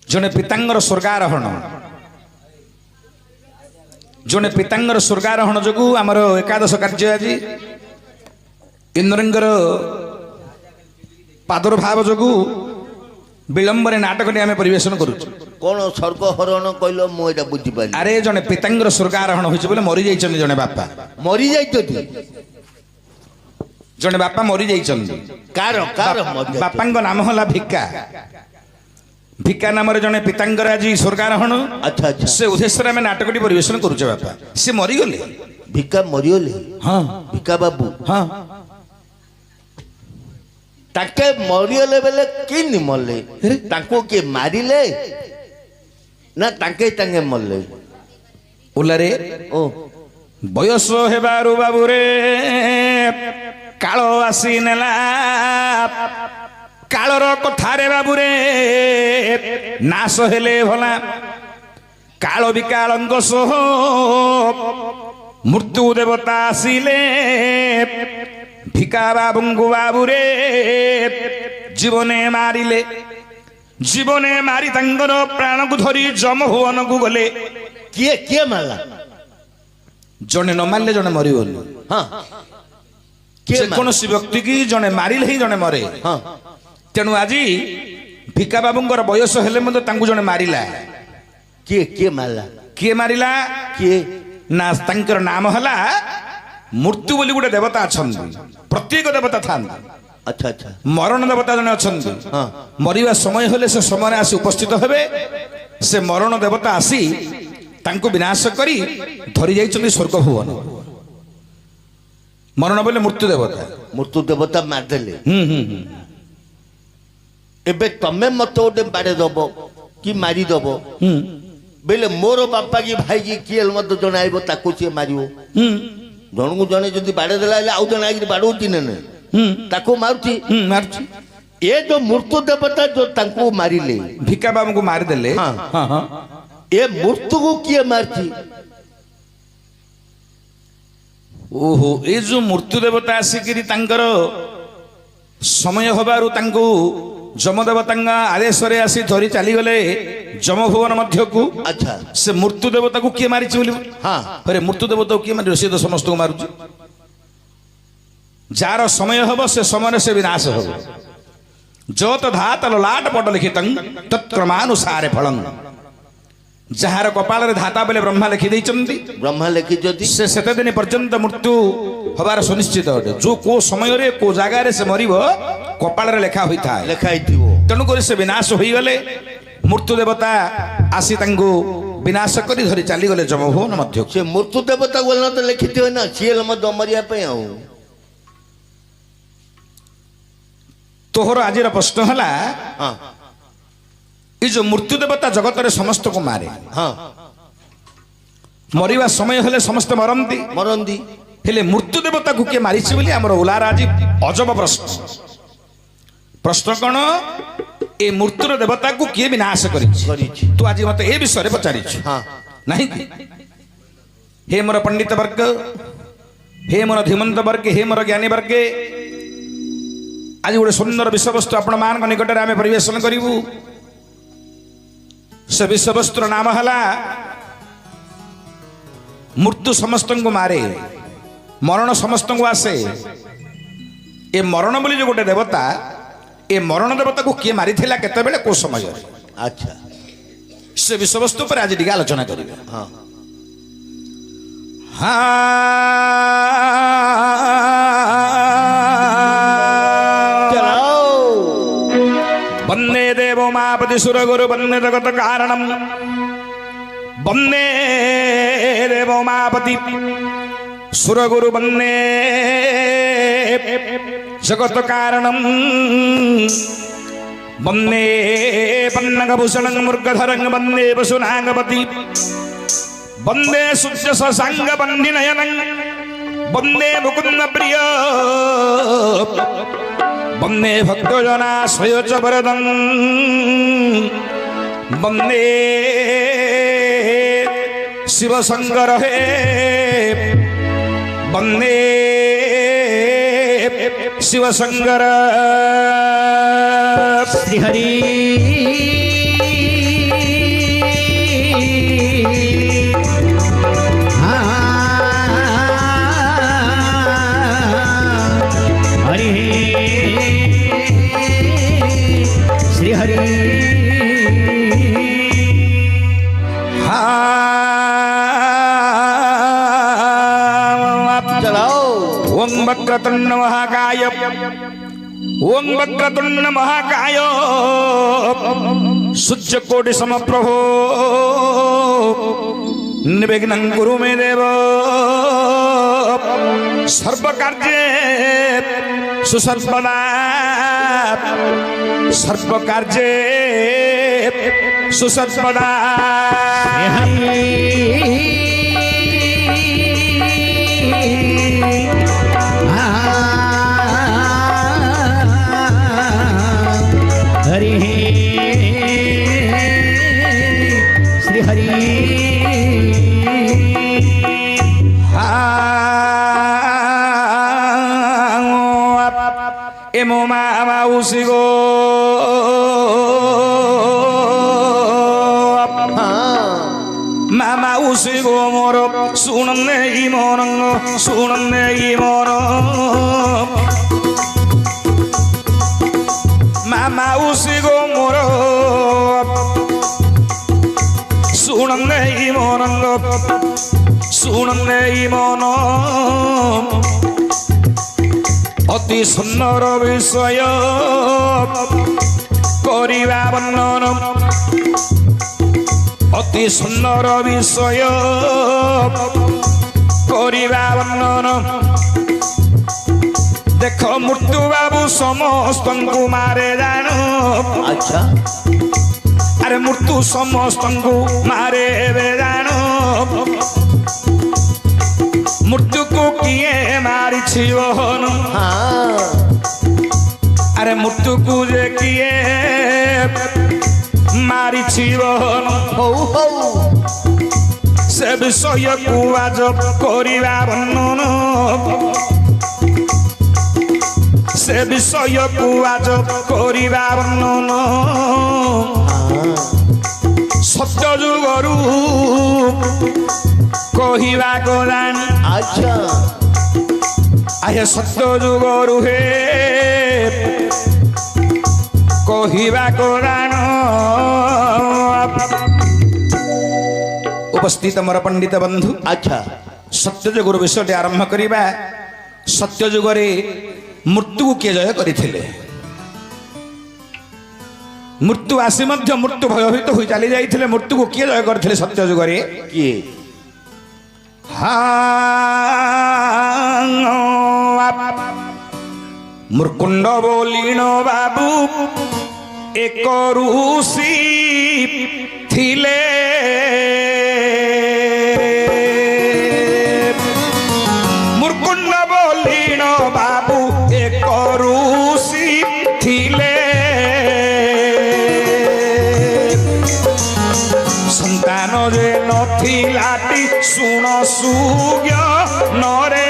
जने पितांगर स्वर्गारोहण जने पितांगर स्वर्गारोहण जोगु आमर एकादश कार्य आज इंद्रंगर पादुर्भाव जोगु विलंब नाटक आम परिवेशन करूँ कौन स्वर्गहरण कहल मुझे बुझी पारि अरे जने पितांगर स्वर्गारोहण होइछ बोले मरि जाइछन जने बापा मरी जाइछथि जने बापा मरि जाइछन कार कार बापांग नाम होला भिक्का भिक्का नाम जने पितांगर आज स्वर्गारोहण अच्छा अच्छा से उद्देश्य आम नाटकटी परिवेशन करूचे बापा से मरीगले भिक्का मरीगले हाँ भिक्का बाबू हाँ ताके मरीगले बेले किन मरले ताको के मारिले ना ताके तांगे मरले उलारे ओ बयस हेबारु बाबू रे कालो आसी नेला कालर कथारे बाबू रे नाश हेले भला काल विकालंग सह मृत्यु देवता आसिले भिका बाबुंगु बाबू रे जीवने मारिले जीवने मारी तंगर प्राण को धरी जम भुवन को गले किए किए मारला जने न मारले जने मरिबोनी हाँ जेकोसी व्यक्ति की जने मारिले ही जने मरे हाँ तेणु आज भिका बाबुंगर बयस हेले मते तांकु जने मारिला किए किए मारला किए मारिला किए ना तांकर नाम हला मृत्यु बोली गोटे देवता अछंती प्रत्येक देवता थांती अच्छा अच्छा मरण देवता जने अछंती हाँ मरिवा समय हेले से समय आसी उपस्थित हेबे से मरण देवता आसी तांकु विनाश करी धरी जाइछन्ती स्वर्ग भुवन मरण बोले मृत्यु देवता मारदेले एबे तमे मत गोटे बाड़े दब कि मारी दब बेले मोर बापा की भाई की किए मत जन आइब ताको सी मारियो जन को जने जदि बाड़े देला आउ जन आइ बाड़ौती ने ताको मारुची मारुची ए जो मृत्यु देवता जो ताको मारिले भिका बाबू को मार देले हाँ हाँ हाँ ए मृत्यु को किए मारची ओहो ए जो मृत्यु देवता आसिकी तांकर समय हबारु तांको जमदेवता आदेश आसी धरी चली गले जमभुवन मध्य को अच्छा से मृत्यु देवता को किए मारी हाँ अरे मृत्यु देवता को किए मारी सी तो समस्त को मारुची जार समय हम से समय से विनाश हो जो तो धात लाट पट लिखित तत्क्रमानुसारे फलं जार कपाल धाता बेले ब्रह्मा लिखि देइचंती ब्रह्मा लिखि जदि से सेते दिन पर्यंत मृत्यु हबार सुनिश्चित अटे जो को समय रे को जगह रे से मरिबो कपाल रे लेखा होई था लेखा हिथिबो तनु करे से विनाश होई गले मृत्यु देवता आसी तांगु विनाश करी धरी चली गले जमभुवन मध्य से मृत्यु देवता बोलना तो लिखिथिबो ना सीएल मत मरिया पे आउ तोहर आजिर प्रश्न हला हां ये जो मृत्यु देवता जगत रे समस्त को मारे हाँ मरिवा समय हेले समस्त मरंती मरंदी हेले मृत्यु देवता को के मारिछि बोली हमर उलार आज अजब प्रश्न प्रश्न कौन ए मृत्यु देवता को किए विनाश करिछि तू आज मते ए विषय रे पचारिछु हाँ नहीं हे मोर पंडित वर्ग हे मोर धीमंत वर्ग हे मोर ज्ञानी वर्ग आज गोटे सुंदर विषय वस्तु आपण मान निकट रे आमे परिवेशन करिवु से विषय वस्तुर नाम हला मृत्यु समस्त को मारे मरण समस्त को आसे ए मरण बोली जो गोटे देवता ए मरण देवता को किए मारी थिला केते बेले को समय अच्छा से विषय वस्तु पर आज टिके आलोचना करिवे हाँ वंदे देवो मापति सुर गुरु वंदे जगत कारणम वंदे देवो मापति सुर गुरु वंदे जगत कारणम वंदे पन्नगभूषण मृगधरंग वंदे वसुनागपति वंदे सूर्य ससांग बंधि नयनं वंदे मुकुंद प्रिय वंदे भक्तजना स्वयच वरदं वंदे शिव शंकर हे वंदे शिव शंकर श्री हरि हरि श्री हरि चलाओ ओं वक्रतुंड महाकाय ओं वक्रतुंड महाकाय सूर्यकोटि समप्रभो निर्विघ्नं कुरु मे देव सर्वकार्ये सुसर्पदा सर्वकार्ये सुसर्पदा हरि श्री हरि एमो मामा उसिगो मामा उसिगो मोर सुनने ई मोरंग सुनने ई मोर मामा उसिगो मोर सुनने ई मोरंग सुनने ई मन অতি সুন্দর বিষয় করিবা বর্ণন অতি সুন্দর বিষয় করিবা বর্ণন দেখ মৃত্যু বাবু সমস্তଙ୍କୁ মারে জান अच्छा আরে মৃত্যু সমস্তଙ୍କୁ মারে জান मृत्यु को किए मारी जीवन हाँ अरे मृत्यु को जे किए मारी जीवन हौ हौ से विषय को आज करिबा वर्णन से विषय को आज करिबा वर्णन सत्य जुगरु कहिबा गोदान अच्छा आये सत्य जुग रुहे कहिबा गोदान उपस्थित मोर पंडित बंधु अच्छा सत्यजुगर विषय आरंभ करिबा सत्यजुगरे मृत्यु किए जय करथिले मृत्यु आसी मध्य मृत्यु भयभीत होई चली जाइथिले मृत्यु को किए जय करथिले सत्यजुगरे किए मुरकुंड बोलीण बाबू एक ऋषि थिले मुरकुंड बोलीण बाबू एक ऋषि थिले संतान जे नथिलाटी सुन सुज्ञ नरे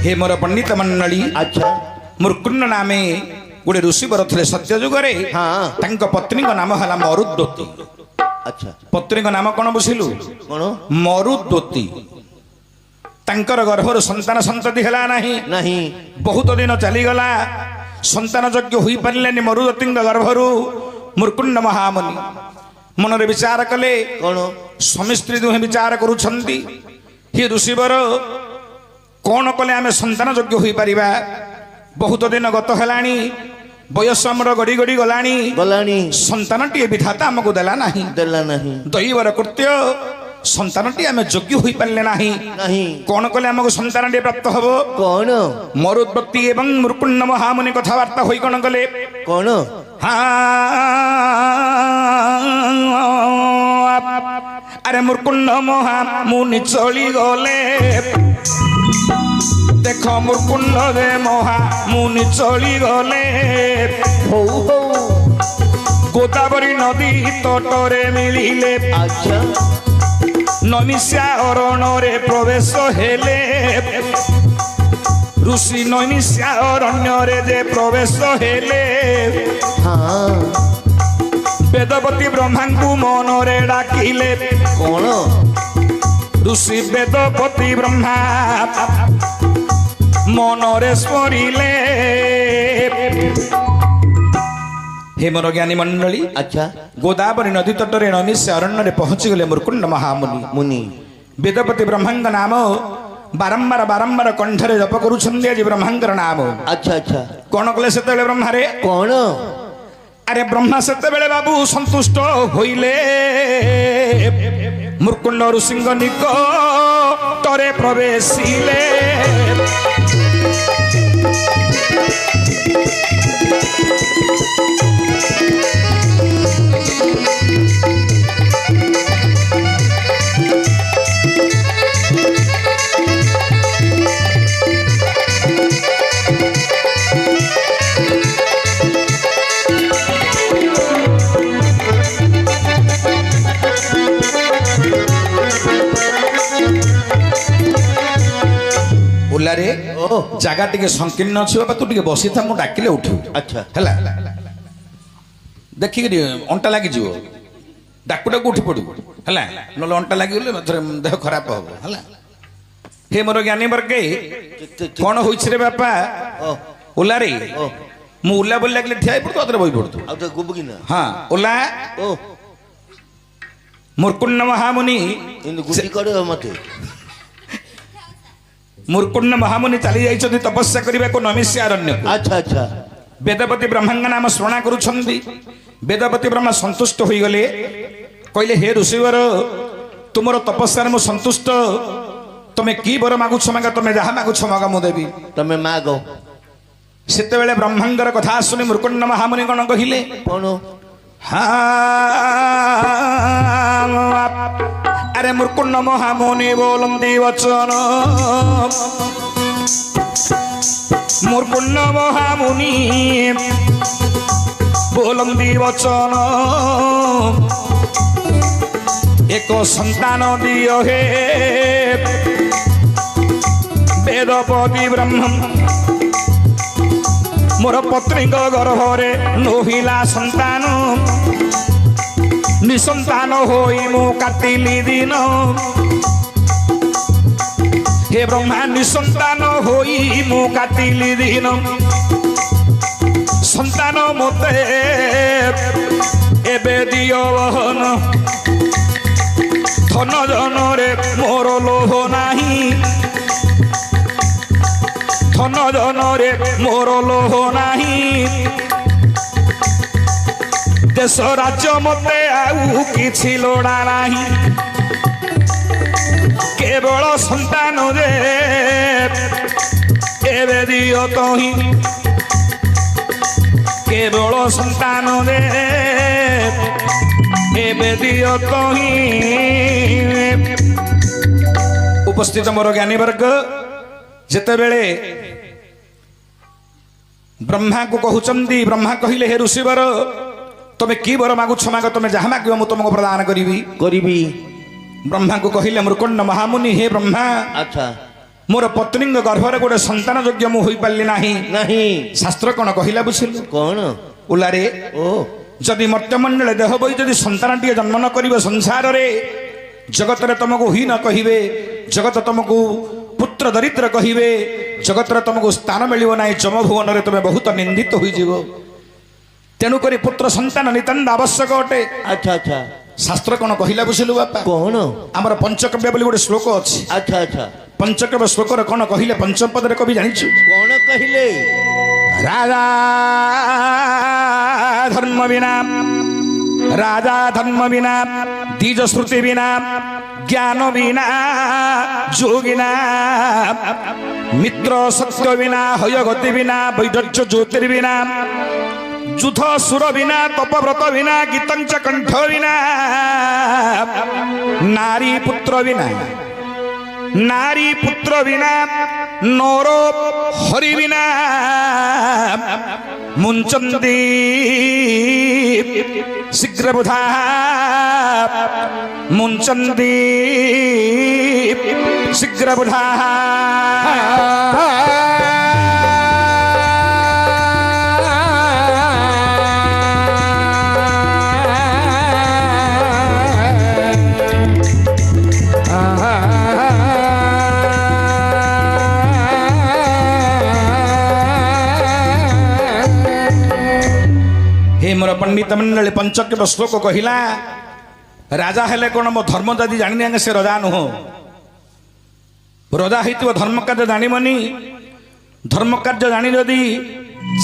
हे मोर पंडित मंडली अच्छा मुर्कुंड नामे गोटे ऋषिवर थे सत्य जुगरे हाँ। तांको पत्नी नाम है मरुद्वती अच्छा पत्नी नाम कौन बुझिलु कौन मरुद्वती तांकर गर्भर संतान संतति है नहीं नहीं बहुत दिन चलीगला संतान यज्ञ हो पारे मरुदती गर्भर मुर्कुंड महामुनि मनरे विचार कले कौन स्वामी स्त्री दुहे विचार करुछंती हे ऋषिवर कौन कले आमे संतान यज्ञ हो पारिबा बहुत दिन गत हेलानी बयस आमर गड़ी गड़ी गलानी गलानी संतानटी विधाता आमको देला नहीं देला नहीं दैवर कृत्य संतानटी आमे योग्य हो पारे नहीं नहीं कौन कले आमको संतानटी प्राप्त हबो कौन मरुद्वती एवं मुर्कुंड महामुनि कथबार्ता होई कौन कले कौन अरे मुर्कुंड महामुनि चली गले देख मुर्कुंड रे महामुनि चली गले हो हो गोदावरी नदी तटरे मिलिले अच्छा नैमिषा अरण्य प्रवेश हेले ऋषि नैमिषा अरण्य जे प्रवेश हेले हाँ वेदपति ब्रह्मा को मनरे डाकिले कौन ऋषि वेदपति ब्रह्मा मनरे स्मरिले हे मोर ज्ञानी मंडली अच्छा गोदावरी नदी तटरे नैमिषा अरण्य पहुंची गले मुर्कुंड महामुनि मुनि वेदपति ब्रह्मांग नाम बारंबार बारंबार कंठरे जप करुछन्ति आज ब्रह्मांगर नाम अच्छा अच्छा कौन कले सेते ब्रह्मा रे कौन अरे ब्रह्मा सेते बाबू संतुष्ट होइले मुर्कुंड ऋषिंग निकटरे प्रवेशिले उल्लारे जगह टिके संकीर्ण अच्छी बाबा तू टिके बसी था मुझे डाकिले उठू अच्छा है देखिक अंटा लगी डाकू डाकू उठी पड़ू है ना अंटा लगी देह खराब हम है हे मोर ज्ञानी वर्गे कौन हो बापा उल्लारे मु उल्ला बोल लगे ठिया पड़तु अतरे बही पड़तु अब तो गुब की ना हाँ उल्ला ओ मुर्कुंड महामुनि इन गुटी करे मते मुर्कुंड महामुनि चली जाइछथि तपस्या करिबा को नैमिषा अरण्य अच्छा अच्छा वेदपति ब्रह्मांग नाम श्रवण करुछन्ति वेदपति ब्रह्मा संतुष्ट होई गले कहले हे ऋषिवर तुमर तपस्या मु संतुष्ट तमे की बर मागुछ मागा तमे जहा मागुछ मागा मु देबी तमे मागो सेते बेले ब्रह्मांगर कथा सुनि मुर्कुंड महामुनि कोन कहिले कौन अरे मुर्कुंड महामुनि बोलंती वचन मुर्कुंड महामुनि बोलंती वचन एक संतान दियो हे वेदपति ब्रह्म मोर पत्नी गर्भरे नोहिला संतान निसंतान होई मु काटिली दिन हे ब्रह्मा निसंतान होई मु काटिली दिन संतान मते एबे दियो बहन धन जनरे मोर लोभ नाही धन जनरे मोर लोभ नाही देश राज्य मते आउ किछि लोड़ा नाही केवल संतान रे एबे दियो तोही केवल संतान रे एबे दियो तोही उपस्थित मोर ज्ञानी वर्ग जेते बेले ब्रह्मा को कहउचंदी ब्रह्मा कहिले हे ऋषिवर तमे की बर मागुछ माग तमे जहा मागियो मु तुमको प्रदान करिवी करीबी ब्रह्मा को कहिले मुर्कुंड महामुनि हे ब्रह्मा अच्छा मोर पत्नी गर्भर गोटे संतान योग्य मु होई पारली नाही नहीं शास्त्र कौन कहला बुझिलु कौन उलारे ओ जदि मर्त्यमंडल देह बई जदि संतान टी जन्म न करिवे संसार रे जगत रे तुमको ही न कहिवे जगत तुमको पुत्र दरिद्र कहिवे जगत रे तुमको स्थान मिलिव नाही जमभुवन रे तुमे बहुत निंदित होई जीवो तेणु करी पुत्र संतान नितांत आवश्यक अटे अच्छा अच्छा शास्त्र कौन कहला बुझिलु बापा कौन आमर पंचकव्य बोली गोटे श्लोक अछि अच्छा अच्छा पंचकव्य श्लोक रे कौन कहिले पंचम पद रे कवि जानिछु कौन कहले राजा धर्म बिना द्विज श्रुति बिना ज्ञान बिना जोगिना मित्र सत्य बिना हय गति बिना वैदर्य ज्योतिर्बिना जुथ सुर बिना तपव्रत बिना गीतंच कंठ बिना नारी पुत्र बिना नौरो हरि बिना मुंचंदी शीघ्र बुधा मुंचंदी शीघ्र बुधा मोर पंडित मंडली पंचक्य श्लोक कहला राजा हेले कौन मो धर्म जदि जानी से रजा नुह रजा हो धर्म कार्य जानी धर्म कार्य जानी जदि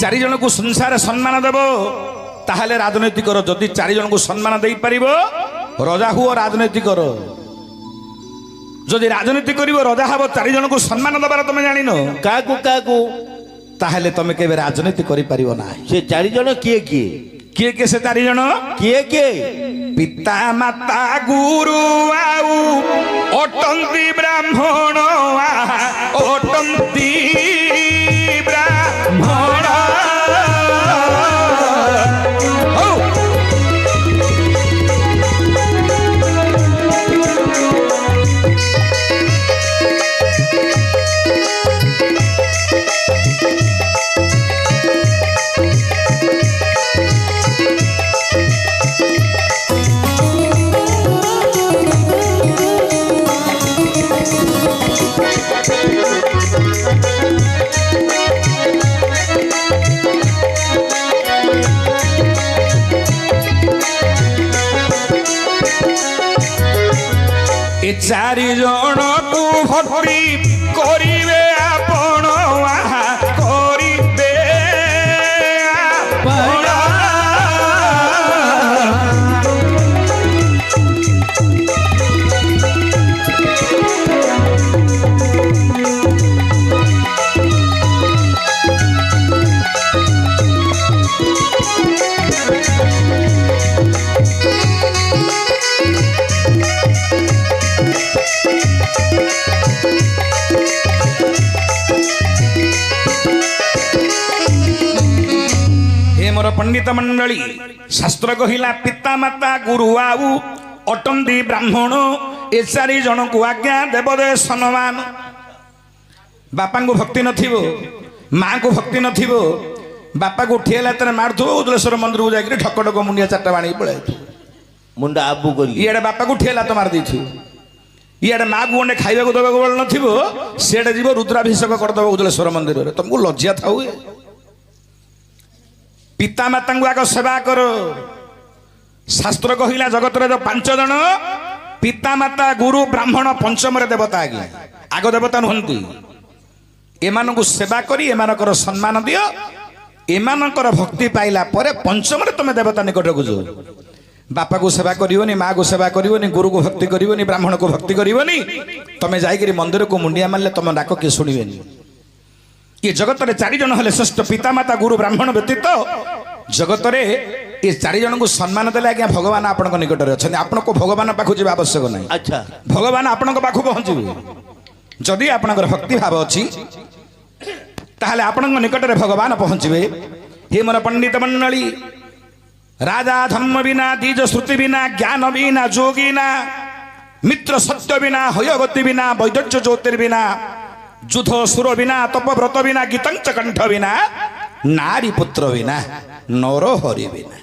चारि जन को संसार सम्मान देव ताहले राजनीति कर जदि चारि जन को सम्मान दे पारिब रजा हुओ राजनीति कर जदि राजनीति करिवो रजा हबो चारि जन को सम्मान दबार तुम जानिनो काकू काकू ताहले तुम केबे राजनीति करि पारिबो ना से चारि जन किए किए किए के से चारि जन किए किए पिता माता गुरु आउ ओटंती ब्राह्मण ओटंती ब्राह्मण ए चारि जन को भक्ति करिवे आपण करिवे आपण मोर पंडित मंडली शास्त्र कहिला पिता माता गुरु आउ अटंती ब्राह्मण ए चारि जन को आज्ञा देवदे सम्मान बापा को भक्ति नथिबो माँ को भक्ति नथिबो बापा को उठेला तने मारथो उदलेश्वर मंदिर को जाके ठकटक मुंडिया चारटा बाणी पळाय मुंडा आबू करी इयाडे बापा को उठेला तो मार देथु इयाडे माँ को गंडे खाइबा को दबा को बळ नथिबो सेडे जीव रुद्राभिषेक कर दबो उदलेश्वर मंदिर रे तुमको लज्जा थाउ पिता माता आग सेवा कर शास्त्र कहिला जगत रे पांच जन पिता माता गुरु ब्राह्मण पंचम रे देवता आगे आग देवता नुहंती एमानकु सेवा करी एमानकर सम्मान दियो एमानकर भक्ति पाइला परे पंचम रे तुम देवता निकट को जो बापा को सेवा करिवनी माँ को सेवा करिवनी गुरु को भक्ति करिवनी ब्राह्मण को भक्ति करिवनी तमे जाइकरी मंदिर को मुंडिया मारले तुम डाक के सुनिवेनी ये जगत रे चारि जन हले श्रेष्ठ पिता माता गुरु ब्राह्मण व्यतीत जगत रे ये चारि जन को सम्मान देले आज्ञा भगवान आपन को निकट रे अछन आपन को भगवान पाखु जेबा आवश्यक नै अच्छा भगवान आपन को पाखु पहुंचबे जदि आपन भक्ति भाव अछि ताहले आपन को निकट रे भगवान पहुंचबे हे मोर पंडित मंडली राजा धर्म बिना द्विज श्रुति बिना ज्ञान बिना जोगिना मित्र सत्य बिना हय गति बिना वैदर्य ज्योतिर्बिना ଯୁଦ୍ଧ ସୁର ବିନା ତପବ୍ରତ ବିନା ଗୀତଞ୍ଚ କଣ୍ଠ ବିନା ନାରୀ ପୁତ୍ର ବିନା ନର ହରି ବିନା।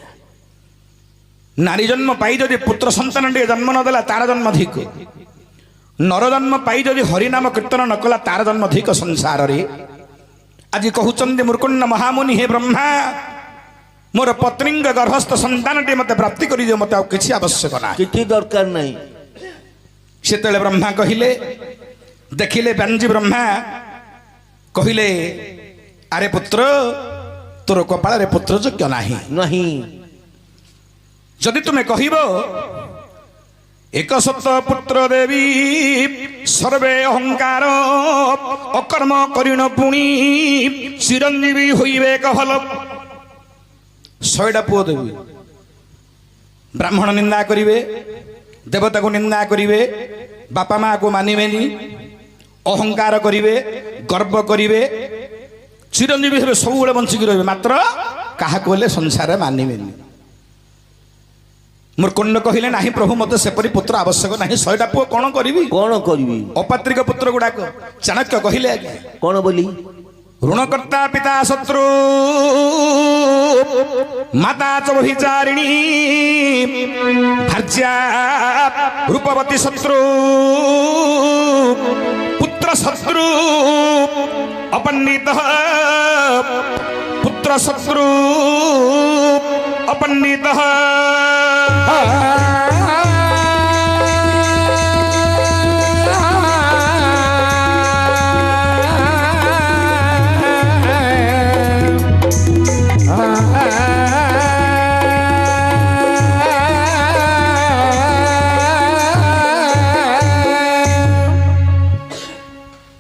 ନାରୀ ଜନ୍ମ ପାଇ ଯଦି ପୁତ୍ର ସନ୍ତାନ ଟିକେ ଜନ୍ମ ନଦେଲା ତାର ଜନ୍ମ ଧିକ, ନର ଜନ୍ମ ପାଇ ଯଦି ହରିନାମ କୀର୍ତ୍ତନ ନ କଲା ତାର ଜନ୍ମ ଧିକ ସଂସାରରେ। ଆଜି କହୁଛନ୍ତି ମୁର୍କୁଣ୍ଡ ମହାମୁନି, ହେ ବ୍ରହ୍ମା, ମୋର ପତ୍ନୀଙ୍କ ଗର୍ଭସ୍ଥ ସନ୍ତାନଟି ମତେ ପ୍ରାପ୍ତି କରିଦିଅ, ମତେ ଆଉ କିଛି ଆବଶ୍ୟକ ନାହିଁ, କିଛି ଦରକାର ନାହିଁ। ସେତେବେଳେ ବ୍ରହ୍ମା କହିଲେ, ଦେଖିଲେ ବାଞ୍ଜି ବ୍ରହ୍ମା କହିଲେ, ଆରେ ପୁତ୍ର, ତୋର କପାଳରେ ପୁତ୍ର ଯୋଗ୍ୟ ନାହିଁ। ନାହିଁ ଯଦି ତୁମେ କହିବ ଏକ ସତ ପୁତ୍ର ଦେବୀ ସର୍ବେ ଅହଙ୍କାର ଅକର୍ମ କରିଣ ପୁଣି ଚିରଞ୍ଜୀବୀ ହୋଇବେ କହଲ। 100ଟା ପୁଅ ଦେବି, ବ୍ରାହ୍ମଣ ନିନ୍ଦା କରିବେ, ଦେବତାକୁ ନିନ୍ଦା କରିବେ, ବାପା ମାଆକୁ ମାନିବେନି, ଅହଙ୍କାର କରିବେ, ଗର୍ବ କରିବେ, ଚିରଞ୍ଜୀବୀ ହେବେ, ସବୁବେଳେ ବଞ୍ଚିକି ରହିବେ, ମାତ୍ର କାହାକୁ ହେଲେ ସଂସାରରେ ମାନିବେନି। ମୁର୍କୁଣ୍ଡ କହିଲେ, ନାହିଁ ପ୍ରଭୁ, ମତେ ସେପରି ପୁତ୍ର ଆବଶ୍ୟକ ନାହିଁ, 100ଟା ପୁଅ କଣ କରିବି? କଣ କରିବି? ଅପାତ୍ରିକ ପୁତ୍ର ଗୁଡାକ। ଚାଣକ୍ୟ କହିଲେ, ଆଜ୍ଞା କଣ ବୋଲି? ଋଣକର୍ତ୍ତା ପିତା ଶତ୍ରୁ ମାତା চ ব্যভিচারিণী ভার্যা রূপবতী শত্রু পুত্র শত্রু অপন্ডিত পুত্র শত্রু অপন্ডিত।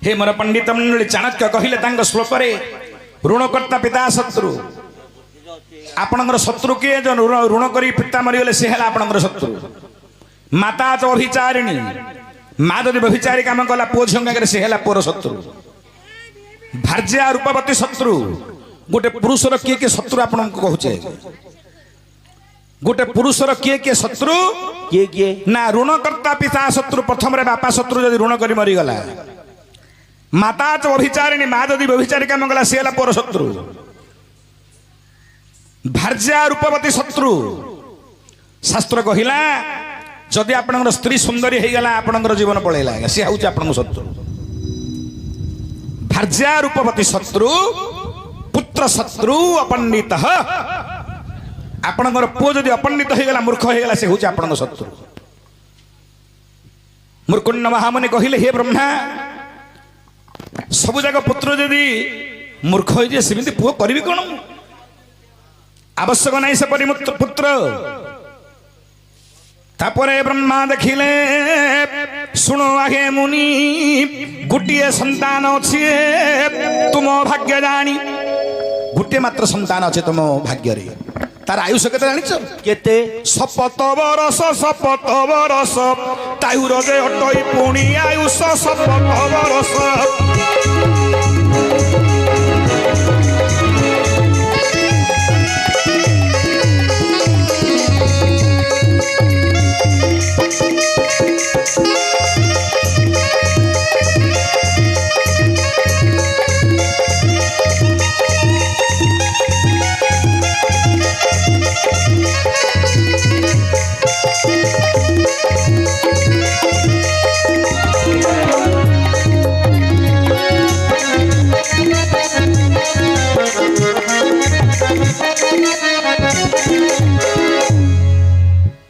हे मोर पंडित मंडली, चाणक्य कहले तांग श्लोकरे, ऋणकर्ता पिता शत्रु। आपणकर शत्रु किए? जो ऋण करी पिता मरीगले से है आपणकर शत्रु। माता च अभिचारिणी, माँ जदि व्यभिचारी काम कला पुओ झिंगा से है पुओर शत्रु। भार्या रूपवती शत्रु, गोटे पुरुषर किए किए शत्रु आपण कहुचे? गोटे पुरुषर किए किए शत्रु? किए किए ना ऋणकर्ता पिता शत्रु। प्रथम रे बापा शत्रु जदि ऋण करी मरीगला, माता च व्यभिचारिणी, माँ जदि व्यभिचारी काम कला से है पुओर शत्रु। भार्या रूपवती शत्रु, शास्त्र कहिला जदि आपनकर स्त्री सुंदरी हो गला आपनकर जीवन पळेला सी हूँ आपन शत्रु। भार्या रूपवती शत्रु, पुत्र शत्रु अपंडित। आपनकर पुओ जदि अपंडित हो गला, मूर्ख हो गला, से हूँ आपन शत्रु। मुर्कुंड महामुनि कहिले, हे ब्रह्मा, सबु जाक पुत्र जदि मूर्ख हो जाए सेमती पुओ करी कौन? आवश्यक नहीं से पुत्र। तापरे ब्रह्मा देखिले, शुणो आगे मुनि, गोटे संतान अच्छे तुम भाग्य जानी, गोटे मात्र संतान अच्छे तुम भाग्य रे। तार आयुष केते जानिछ? केते? 7 बरस 7 बरस ताहुर जे हटई पुणी आयुष 7 बरस।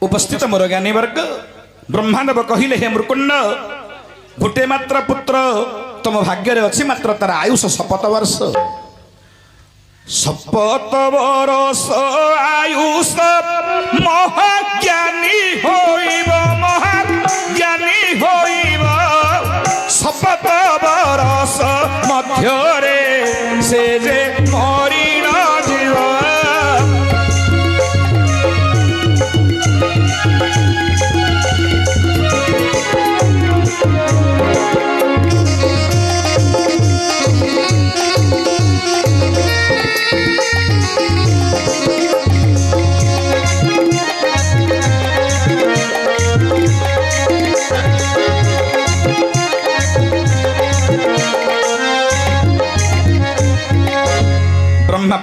उपस्थित मोर ज्ञानी वर्ग, ब्रह्मांडव कहिले, हे मुर्कुंड, गोटे मात्र पुत्र तुम भाग्य अच्छी, मात्र तार आयुष 7 वर्ष। 7 वर्ष आयुष महाज्ञानी होइब, महाज्ञानी होइब। 7 वर्ष मध्यरे से जे मरी न जीव।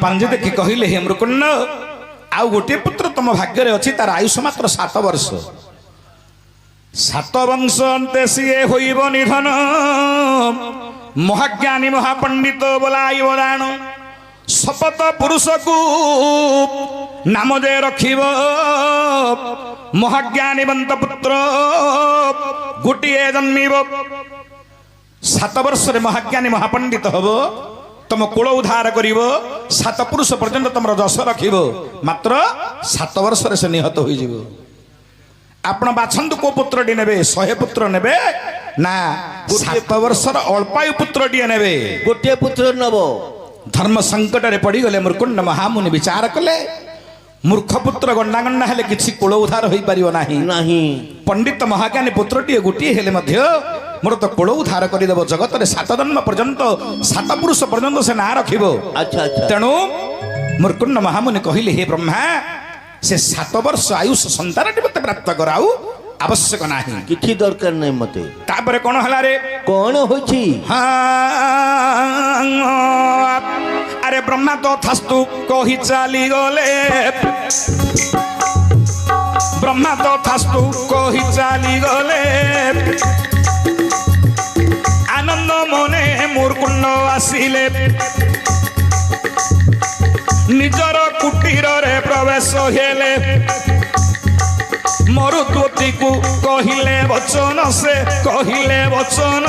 ପାଞ୍ଜି ଦେଖି କହିଲେ ହେ ମୃକୁଣ୍ଡ ଆଉ ଗୋଟିଏ ପୁତ୍ର ତମ ଭାଗ୍ୟରେ ଅଛି ତାର ଆୟୁଷ ମାତ୍ର 7 ବର୍ଷ 7 ବଂଶ ଅନ୍ତେ ସିଏ ହୋଇବ ନିଧନ ମହାଜ୍ଞାନୀ ମହାପଣ୍ଡିତ ବୋଲାଇବ ଦାଣ ଶପଥ ପୁରୁଷକୁ ନାମ ଯେ ରଖିବ ମହାଜ୍ଞାନୀବନ୍ତ ପୁତ୍ର ଗୋଟିଏ ଜନ୍ମିବ 7 ବର୍ଷରେ ମହାଜ୍ଞାନୀ ମହାପଣ୍ଡିତ ହବ ତମ କୁଳ ଉଦ୍ଧାର କରିବ 7 ପୁରୁଷ ପର୍ଯ୍ୟନ୍ତ ତମର ଯଶ ରଖିବ ମାତ୍ର 7 ବର୍ଷରେ ସେ ନିହତ ହୋଇଯିବ ଆପଣ ବାଛନ୍ତୁ କୋଉ ପୁତ୍ରଟି ନେବେ 100 ପୁତ୍ର ନେବେ ନା 7 ବର୍ଷର ଅଳ୍ପାୟୁ ପୁତ୍ରଟିଏ ନେବେ ଗୋଟିଏ ପୁତ୍ର ନବ ଧର୍ମ ସଙ୍କଟରେ ପଡ଼ିଗଲେ ମୃକୁଣ୍ଡ ମହାମୁନି ବିଚାର କଲେ ମୂର୍ଖ ପୁତ୍ର ଗଣ୍ଡା ଗଣ୍ଡା ହେଲେ କିଛି କୁଳ ଉଦ୍ଧାର ହୋଇପାରିବ ନାହିଁ ପଣ୍ଡିତ ମହାଜ୍ଞାନୀ ପୁତ୍ରଟିଏ ଗୋଟିଏ ହେଲେ ମଧ୍ୟ ମୋର ତ କୁଳ ଉଦ୍ଧାର କରିଦେବ ଜଗତରେ 7 ଜନ୍ମ ପର୍ଯ୍ୟନ୍ତ 7 ପୁରୁଷ ପର୍ଯ୍ୟନ୍ତ ସେ ନାଁ ରଖିବ ଆଚ୍ଛା ତେଣୁ ମୃକୁଣ୍ଡ ମହାମୁନି କହିଲେ ହେ ବ୍ରହ୍ମା ସେ 7 ବର୍ଷ ଆୟୁଷ ସନ୍ତାନଟି ମତେ ପ୍ରାପ୍ତ କରାଉ ଆବଶ୍ୟକ ନାହିଁ କିଛି ଦରକାର ନାହିଁ ମତେ ତାପରେ କଣ ହେଲା ରେ କଣ ହୋଇଛି ଆରେ ବ୍ରହ୍ମା ତ ଥାସ୍ତୁ କହି ଚାଲି ଗଲେ ବ୍ରହ୍ମା ତ ଥାସ୍ତୁ କହି ଚାଲି ଗଲେ ଆନନ୍ଦ ମନେ ମୃକୁଣ୍ଡ ଆସିଲେ ନିଜର କୁଟୀରରେ ପ୍ରବେଶ ହେଲେ ମରୁଦ୍ୱତୀକୁ କହିଲେ ବଚନ ସେ କହିଲେ ବଚନ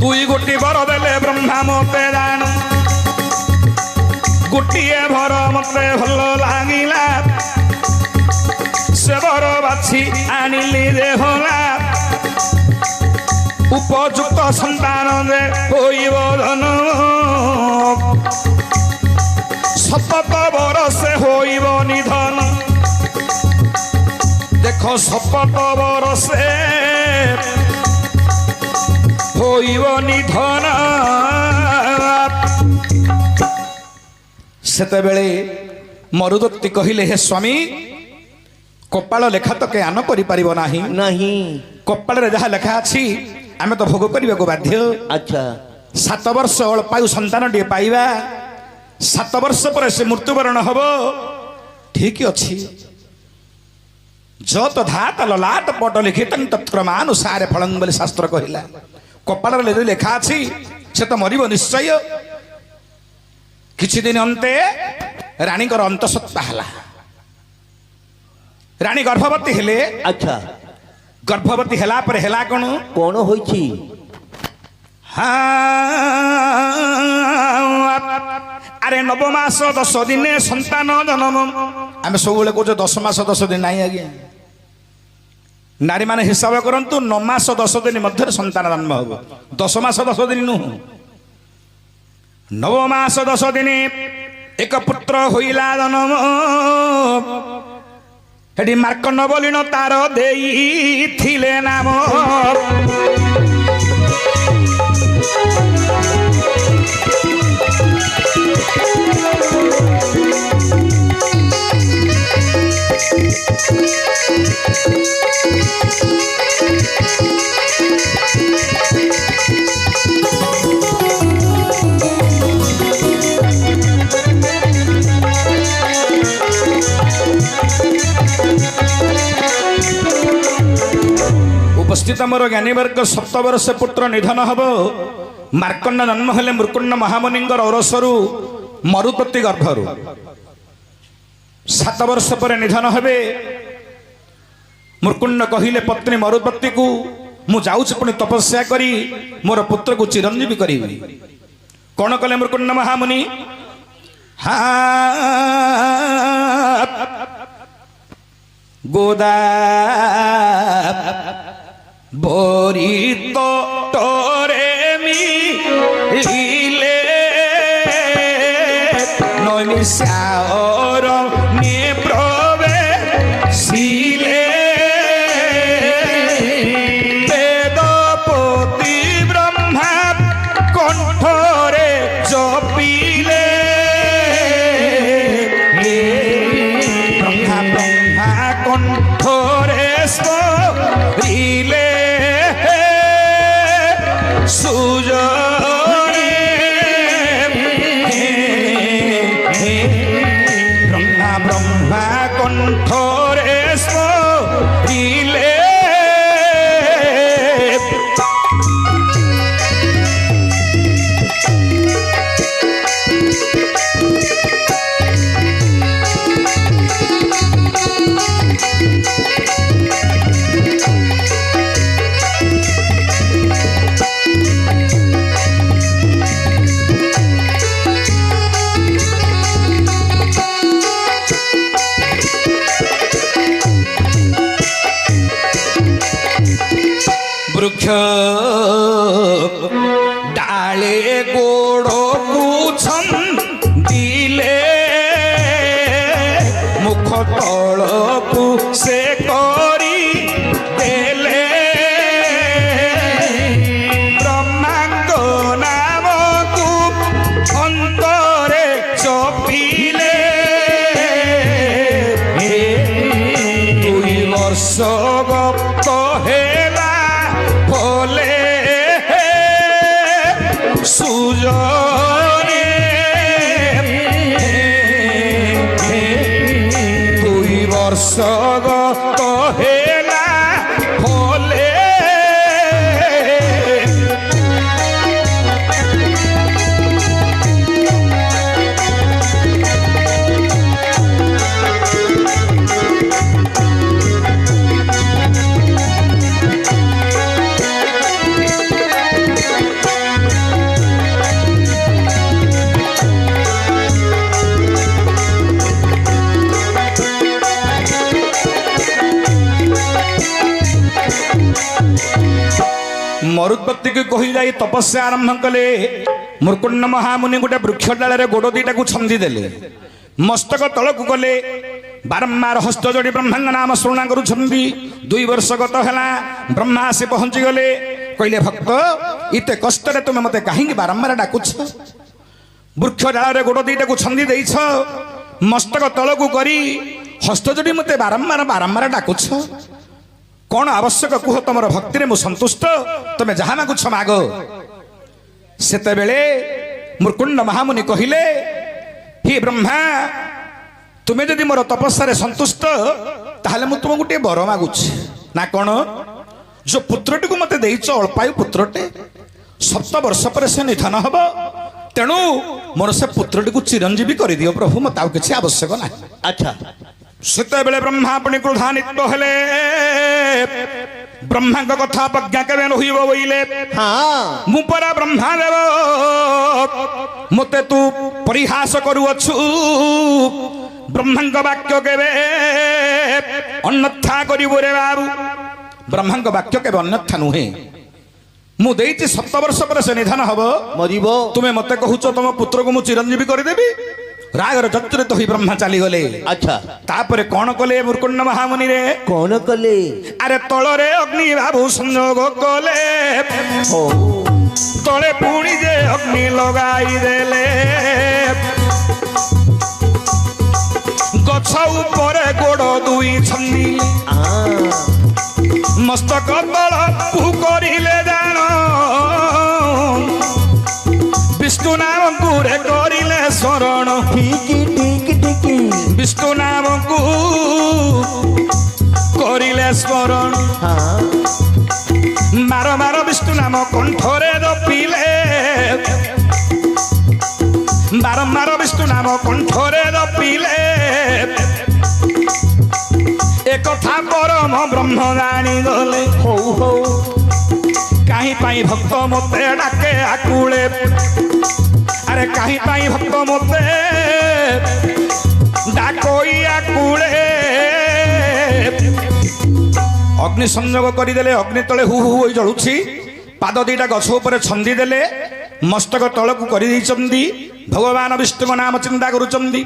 2 ଗୋଟି ବର ଦେଲେ ବ୍ରହ୍ମା ମତେ ଜାଣ ଗୋଟିଏ ବର ମତେ ଭଲ ଲାଗିଲା ସେ ବର ବାଛି ଆଣିଲି ରେ ହେଲା ଉପଯୁକ୍ତ ସନ୍ତାନ ଯେ ହୋଇବ ଧନ ଶପଥ ବରଷେ ହୋଇବ ନିଧନ ଦେଖ ଶପଥ ବରଷେ ହୋଇବ ନିଧନ ସେତେବେଳେ ମରୁଦତ୍ତି କହିଲେ ହେ ସ୍ୱାମୀ କପାଳ ଲେଖା ତ ଜ୍ଞାନ କରିପାରିବ ନାହିଁ କପାଳରେ ଯାହା ଲେଖା ଅଛି ଆମେ ତ ଭୋଗ କରିବାକୁ ବାଧ୍ୟ ଆଚ୍ଛା 7 ବର୍ଷ ଅଳ୍ପାୟୁ ସନ୍ତାନଟିଏ ପାଇବା 7 ବର୍ଷ ପରେ ସେ ମୃତ୍ୟୁବରଣ ହବ ଠିକ ଅଛି ଯତ ଧାତ ଲଲାଟ ପଟ ଲିଖିତଂ ତତ୍କ୍ରମାନୁସାରେ ଫଳଂ ବୋଲି ଶାସ୍ତ୍ର କହିଲା କପାଳରେ ଯଦି ଲେଖା ଅଛି ସେ ତ ମରିବ ନିଶ୍ଚୟ କିଛି ଦିନ ଅନ୍ତେ ରାଣୀଙ୍କର ଅନ୍ତଃସତ୍ତ୍ୱା ହେଲା ରାଣୀ ଗର୍ଭବତୀ ହେଲେ ଆଚ୍ଛା ଗର୍ଭବତୀ ହେଲା ପରେ ହେଲା କଣ ହୋଇଛି ଆରେ 9 ମାସ 10 ଦିନେ ସନ୍ତାନ ଜନ୍ମ ଆମେ ସବୁବେଳେ କହୁଛୁ 10 ମାସ 10 ଦିନ ନାହିଁ ଆଜ୍ଞା ନାରୀ ମାନେ ହିସାବ କରନ୍ତୁ 9 ମାସ 10 ଦିନ ମଧ୍ୟରେ ସନ୍ତାନ ଜନ୍ମ ହବ 10 ମାସ 10 ଦିନ ନୁହଁ 9 ମାସ 10 ଦିନ ଏକ ପୁତ୍ର ହୋଇଲା ଜନ୍ମ ହେଠି ମାର୍କଣ୍ଡ ବୋଲିଣ ତାର ଦେଇଥିଲେ ନାମ ଉପସ୍ଥିତ ମୋର ଜ୍ଞାନୀବର୍ଗ 7 ବର୍ଷ ପୁତ୍ର ନିଧନ ହବ ମାର୍କଣ୍ଡ ଜନ୍ମ ହେଲେ ମୃକୁଣ୍ଡ ମହାମୁନିଙ୍କର ଔରସରୁ ମରୁପତି ଗର୍ଭରୁ 7 ବର୍ଷ ପରେ ନିଧନ ହେବେ ମୃକୁଣ୍ଡ କହିଲେ ପତ୍ନୀ ମରୁପତିକୁ ମୁଁ ଯାଉଛି ପୁଣି ତପସ୍ୟା କରି ମୋର ପୁତ୍ରକୁ ଚିରଞ୍ଜୀବୀ କରିବି କଣ କଲେ ମୃକୁଣ୍ଡ ମହାମୁନି ଗୋଦା বরিত তরে মিলে নৈমিষার নে প্রবেশিলে বেদপতি ব্রহ্মা কণ্ঠরে জপিলে ব্রহ্মা ব্রহ্মা কণ্ঠরে স্মরিলে ବୃକ୍ଷ ଡାଳେ ଗୋଡ଼କୁ ଛନ୍ଦିଲେ ମୁଖ ତଳକୁ ସେ କରି ଦେଲେ ବ୍ରହ୍ମାଙ୍କ ନାମକୁ ଅନ୍ତରେ ଚପିଲେ 2 ବର୍ଷ ଗପ ହେଲା ଫଲେ ସୁଜନେ 2 ବର୍ଷ ଗପ ହେଲା ଫଲେ ମରୁତ୍ପତ୍ତିକୁ କହି ଯାଇ ତପସ୍ୟା ଆରମ୍ଭ କଲେ। ମୁର୍କୁଣ୍ଡ ମହାମୁନି ଗୋଟେ ବୃକ୍ଷ ଡାଳରେ ଗୋଡ଼ ଦିଟାକୁ ଛନ୍ଦି ଦେଲେ, ମସ୍ତକ ତଳକୁ ଗଲେ, ବାରମ୍ବାର ହସ୍ତ ଯୋଡ଼ି ବ୍ରହ୍ମାଙ୍କ ନାମ ଶୁଣା କରୁଛନ୍ତି। 2 ବର୍ଷ ଗତ ହେଲା, ବ୍ରହ୍ମା ଆସି ପହଞ୍ଚିଗଲେ। କହିଲେ ଭକ୍ତ, ଏତେ କଷ୍ଟରେ ତୁମେ ମତେ କାହିଁକି ବାରମ୍ବାର ଡାକୁଛ? ବୃକ୍ଷ ଡାଳରେ ଗୋଡ଼ ଦିଟାକୁ ଛନ୍ଦି ଦେଇଛ, ମସ୍ତକ ତଳକୁ କରି ହସ୍ତ ଯୋଡ଼ି ମତେ ବାରମ୍ବାର ଡାକୁଛ, କଣ ଆବଶ୍ୟକ କୁହ? ତମର ଭକ୍ତିରେ ମୁଁ ସନ୍ତୁଷ୍ଟ, ତମେ ଯାହା ମାଗୁଛ ମାଗ। ସେତେବେଳେ ମୁର୍କୁଣ୍ଡ ମହାମୁନି କହିଲେ, ହେ ବ୍ରହ୍ମା, ତୁମେ ଯଦି ମୋର ତପସ୍ୟାରେ ସନ୍ତୁଷ୍ଟ ତାହେଲେ ମୁଁ ତୁମକୁ ଟିକେ ବର ମାଗୁଛି। ନା କଣ? ଯୋଉ ପୁତ୍ରଟିକୁ ମତେ ଦେଇଛ, ଅଳ୍ପାୟୁ ପୁତ୍ରଟେ, 7 ବର୍ଷ ପରେ ସେ ନିଧନ ହବ, ତେଣୁ ମୋର ସେ ପୁତ୍ରଟିକୁ ଚିରଞ୍ଜୀବୀ କରିଦିଅ ପ୍ରଭୁ, ମତେ ଆଉ କିଛି ଆବଶ୍ୟକ ନାହିଁ। ଆଚ୍ଛା, ସେତେବେଳେ ବ୍ରହ୍ମା ପୁଣି କ୍ରୋଧାନ୍ୱିତ ହେଲେ। ବ୍ରହ୍ମାଙ୍କ କଥା ପ୍ରଜ୍ଞା କେବେ ରହିବ ବୋଇଲେ, ମୁଁ ପରା ବ୍ରହ୍ମା ଦେବ, ମତେ ତୁ ପରିହାସ କରୁଅଛୁ। ବ୍ରହ୍ମାଙ୍କ ବାକ୍ୟ କେବେ ଅନ୍ୟଥା କରିବୁ ରେ ବାବୁ। ବ୍ରହ୍ମାଙ୍କ ବାକ୍ୟ କେବେ ଅନ୍ୟଥା ନୁହେଁ। ମୁଁ ଦେଇଛି 7 ବର୍ଷ ପରେ ସେ ନିଧନ ହବ, ମରିବ। ତୁମେ ମତେ କହୁଛ ତମ ପୁତ୍ରକୁ ମୁଁ ଚିରଞ୍ଜୀବୀ କରିଦେବି। ରାଗରେ ଜର୍ଜରିତ ହୋଇ ବ୍ରହ୍ମା ଚାଲିଗଲେ। ଆଚ୍ଛା, ତାପରେ କଣ କଲେ ମୁର୍କୁଣ୍ଡ ମହାମୁନି ରେ? କଣ କଲେ? ଆରେ ତଳରେ ଅଗ୍ନି ବାବୁ ସଂଯୋଗ କଲେ, ତଳେ ପୁଣି ଯେ ଅଗ୍ନି ଲଗାଇ ଦେଲେ। ଗଛ ଉପରେ ଗୋଡ଼ 2 ଛନ୍ଦିଲେ, ମସ୍ତକ ତଳକୁ କରିଲେ ଜାଣ, ବିଷ୍ଣୁ ନାମକୁ ରେ କରିଲେ ଶରଣ। ବିଷ୍ଣୁ ନାମକୁ କରିଲେ ସ୍ମରଣ, ମାର ବିଷ୍ଣୁ ନାମ କଣ୍ଠରେ ଜପିଲେ, ବାରମ୍ବାର ବିଷ୍ଣୁ ନାମ କଣ୍ଠରେ ଜପିଲେ। একথা পরম ব্রহ্ম জানিগলে। কাহি পাই ভক্ত মতে ডাকে আকুলে, আরে কাহি পাই ভক্ত মতে ডাকই আকুলে। অগ্নি সংযোগ করিদেলে, অগ্নি তলে হু হু হয়ে জলুছি। পাদ 2টা গছ উপরে ছন্দি দেলে, মস্তক তলকু করে দিয়েছেন। ভগবান বিষ্ণুଙ୍କ নাম চিন্তা করুଛନ୍ତି।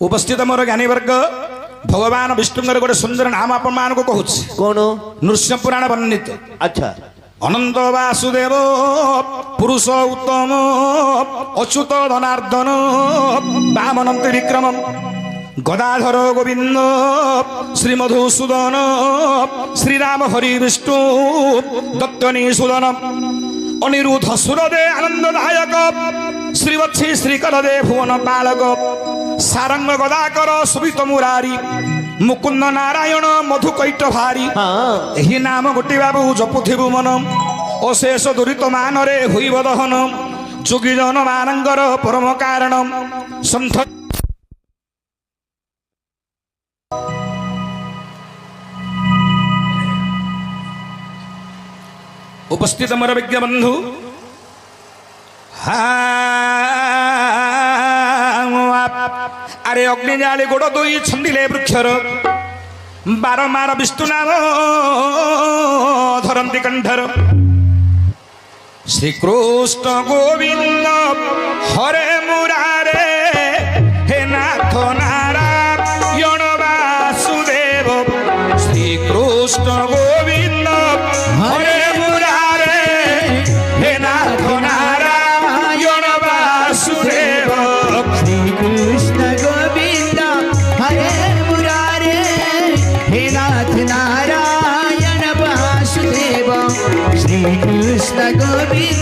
উপস্থিত মোর জ্ঞানীবর্গ, ভগবান বিষ্ণুଙ୍କର ଗୋଟେ ସୁନ୍ଦର ନାମ ଆପଣମାନଙ୍କୁ କହୁଛି। কোন? ନୃସିଂହ ପୁରାଣ ବର୍ଣ୍ଣିତ। আচ্ছা, ଅନନ୍ତ ବାସୁଦେବ, ପୁରୁଷ ଉତ୍ତମ, ଅଚ୍ୟୁତ ଧନାର୍ଦ୍ଦନ, ବାମନ ତ୍ରିବିକ୍ରମ, ଗଦାଧର ଗୋବିନ୍ଦ, ଶ୍ରୀ ମଧୁସୂଦନ, ଶ୍ରୀରାମ ହରି ବିଷ୍ଣୁ, ଦତ୍ତନୀ ସୁଦନ, ଅନିରୁଦ୍ଧ ସୁରଦେ ଆନନ୍ଦଦାୟକ, ଶ୍ରୀବତ୍ସୀ ଶ୍ରୀକର ଦେ ଭୁବନ ପାଳକ, ସାରଙ୍ଗ ଗଦାକର ସୁବିତ ମୁରାରୀ, ମୁକୁନ୍ଦ ନାରାୟଣ ମଧୁକୈଟ ଭାରି। ଏହି ନାମ ଗୋଟି ବାବୁ ଜପୁଥିବୁ ମନ, ଅଶେଷ ଦୁରିତ ମାନରେ ହୋଇବ ଦହନ। ଯୋଗୀ ଜନ ମାନଙ୍କର ପରମ କାରଣ, ସନ୍ଥ উপস্থিত আমার বিজ্ঞ বন্ধু আরে অগ্নি জালে গোড় দুই ছন্দিলে বৃক্ষর বারমার বিষ্ণু নাম ধরন্তি কণ্ঠর শ্রীকৃষ্ণ গোবিন্দ হরে মুরারে হে নাথ নারায়ণ বাসুদেব শ্রীকৃষ্ণ গোবিন্দ হরে মুরারে হে নাথ নারায়ণ বাসুদেব श्री कृष्ण गोविंद हरे मुरारे हे नाथ नारायण वासुदेव श्री कृष्ण गोविंद